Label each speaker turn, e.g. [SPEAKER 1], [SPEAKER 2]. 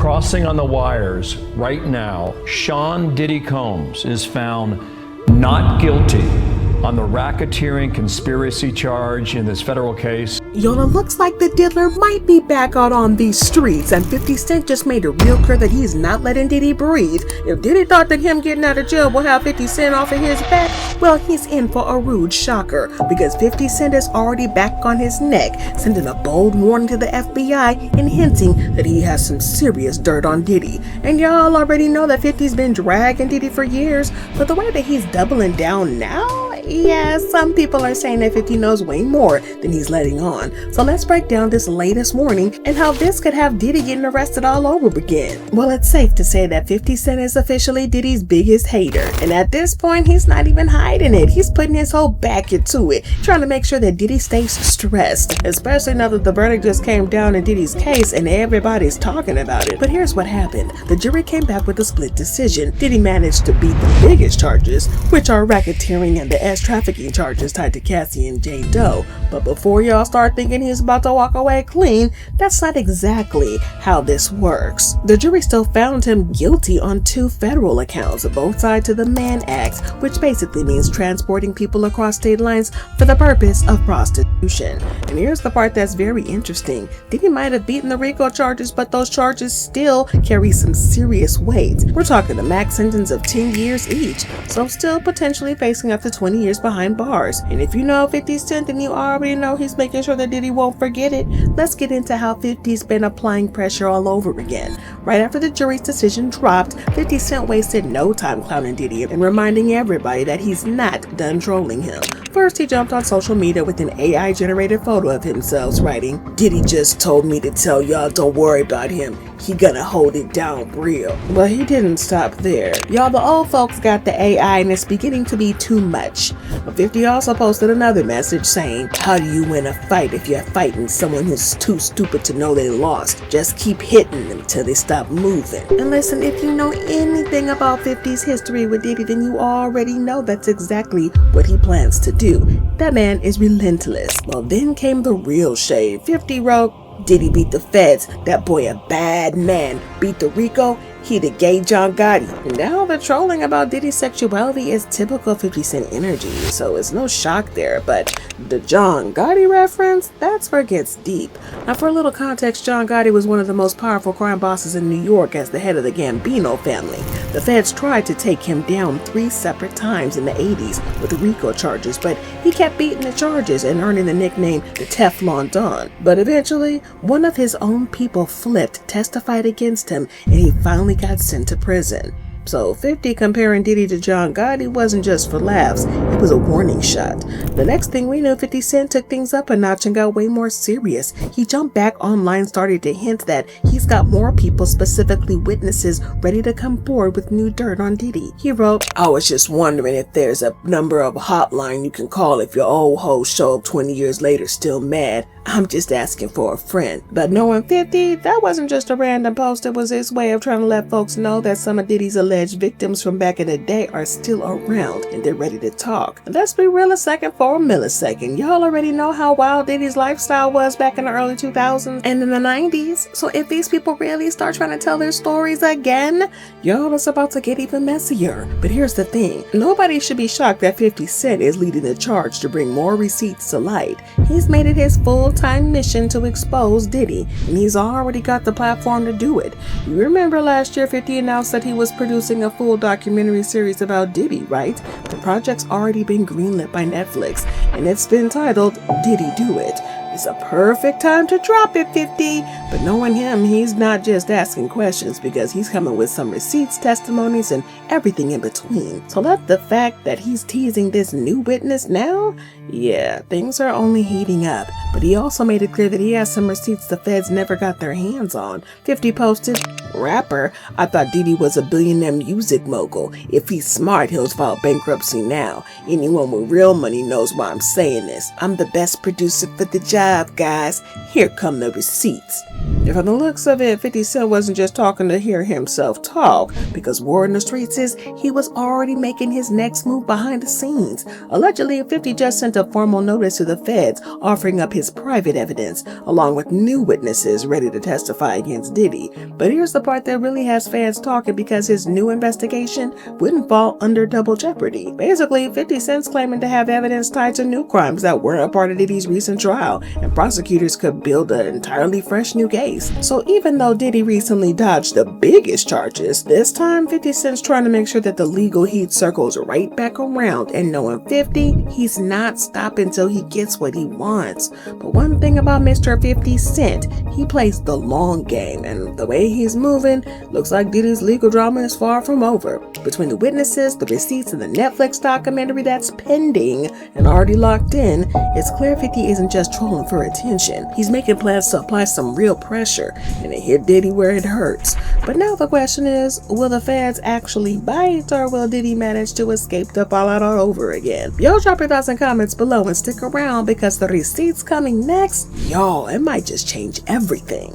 [SPEAKER 1] Crossing on the wires right now, Sean Diddy Combs is found not guilty on the racketeering conspiracy charge in this federal case.
[SPEAKER 2] Yo, it looks like the diddler might be back out on these streets, and 50 Cent just made it real clear that he's not letting Diddy breathe. If Diddy thought that him getting out of jail will have 50 Cent off of his back, well, he's in for a rude shocker, because 50 Cent is already back on his neck, sending a bold warning to the FBI and hinting that he has some serious dirt on Diddy. And y'all already know that 50's been dragging Diddy for years, but the way that he's doubling down now, yeah, some people are saying that 50 knows way more than he's letting on. So let's break down this latest warning and how this could have Diddy getting arrested all over again. Well, it's safe to say that 50 Cent is officially Diddy's biggest hater. And at this point, he's not even hiding it. He's putting his whole back into it, trying to make sure that Diddy stays stressed, especially now that the verdict just came down in Diddy's case and everybody's talking about it. But here's what happened. The jury came back with a split decision. Diddy managed to beat the biggest charges, which are racketeering and the trafficking charges tied to Cassie and J. Doe. But before y'all start thinking he's about to walk away clean, that's not exactly how this works. The jury still found him guilty on 2 federal accounts, both tied to the Mann Act, which basically means transporting people across state lines for the purpose of prostitution. And here's the part that's very interesting. Diddy might have beaten the RICO charges, but those charges still carry some serious weight. We're talking a max sentence of 10 years each, so still potentially facing up to 20 years behind bars. And if you know 50 Cent, then you already know he's making sure that Diddy won't forget it. Let's get into how 50's been applying pressure all over again. Right after the jury's decision dropped, 50 Cent wasted no time clowning Diddy and reminding everybody that he's not done trolling him. First, he jumped on social media with an AI-generated photo of himself, writing, "Diddy just told me to tell y'all don't worry about him. He gonna hold it down real." But he didn't stop there. Y'all, the old folks got the AI and it's beginning to be too much. But 50 also posted another message saying, "How do you win a fight if you're fighting someone who's too stupid to know they lost? Just keep hitting them till they stop moving." And listen, if you know anything about 50's history with Diddy, then you already know that's exactly what he plans to do. That man is relentless. Well, then came the real shade. 50 wrote, "Diddy beat the feds. That boy a bad man. Beat the RICO. He the gay John Gotti." Now the trolling about Diddy's sexuality is typical 50 Cent energy, so it's no shock there, but the John Gotti reference, that's where it gets deep. Now for a little context, John Gotti was one of the most powerful crime bosses in New York as the head of the Gambino family. The feds tried to take him down 3 separate times in the 80s with RICO charges, but he kept beating the charges and earning the nickname the Teflon Don. But eventually, one of his own people flipped, testified against him, and he finally got sent to prison. So 50 comparing Diddy to John Gotti wasn't just for laughs, it was a warning shot. The next thing we knew, 50 Cent took things up a notch and got way more serious. He jumped back online, started to hint that he's got more people, specifically witnesses, ready to come forward with new dirt on Diddy. He wrote, "I was just wondering if there's a number of a hotline you can call if your old hoes show up 20 years later still mad. I'm just asking for a friend." But knowing 50, that wasn't just a random post, it was his way of trying to let folks know that some of Diddy's alleged victims from back in the day are still around and they're ready to talk. And let's be real a second for a millisecond. Y'all already know how wild Diddy's lifestyle was back in the early 2000s and in the 90s. So if these people really start trying to tell their stories again, y'all, it's about to get even messier. But here's the thing. Nobody should be shocked that 50 Cent is leading the charge to bring more receipts to light. He's made it his full-time mission to expose Diddy, and he's already got the platform to do it. You remember last year 50 announced that he was producing a full documentary series about Diddy, right? The project's already been greenlit by Netflix, and it's been titled Diddy Do It. It's a perfect time to drop it, 50. But knowing him, he's not just asking questions, because he's coming with some receipts, testimonies, and everything in between. So let the fact that he's teasing this new witness now, yeah, things are only heating up. But he also made it clear that he has some receipts the feds never got their hands on. 50 posted, "Rapper, I thought Diddy was a billionaire music mogul. If he's smart, he'll file bankruptcy now. Anyone with real money knows why I'm saying this. I'm the best producer for the job, guys. Here come the receipts." And from the looks of it, 50 Cent wasn't just talking to hear himself talk, because word in the streets is he was already making his next move behind the scenes. Allegedly, 50 just sent a formal notice to the feds offering up his private evidence, along with new witnesses ready to testify against Diddy. But here's the part that really has fans talking, because his new investigation wouldn't fall under double jeopardy. Basically, 50 Cent's claiming to have evidence tied to new crimes that weren't a part of Diddy's recent trial, and prosecutors could build an entirely fresh new case. So even though Diddy recently dodged the biggest charges, this time 50 Cent's trying to make sure that the legal heat circles right back around, and knowing 50, he's not stopping till he gets what he wants. But one thing about Mr. 50 Cent, he plays the long game, and the way he's moving, looks like Diddy's legal drama is far from over. Between the witnesses, the receipts, and the Netflix documentary that's pending and already locked in, it's clear 50 isn't just trolling for attention. He's making plans to apply some real pressure and it hit Diddy where it hurts. But now the question is, will the fans actually bite, or will Diddy manage to escape the fallout all over again? Yo, drop your thoughts and comments below and stick around, because the receipts coming next, y'all, it might just change everything.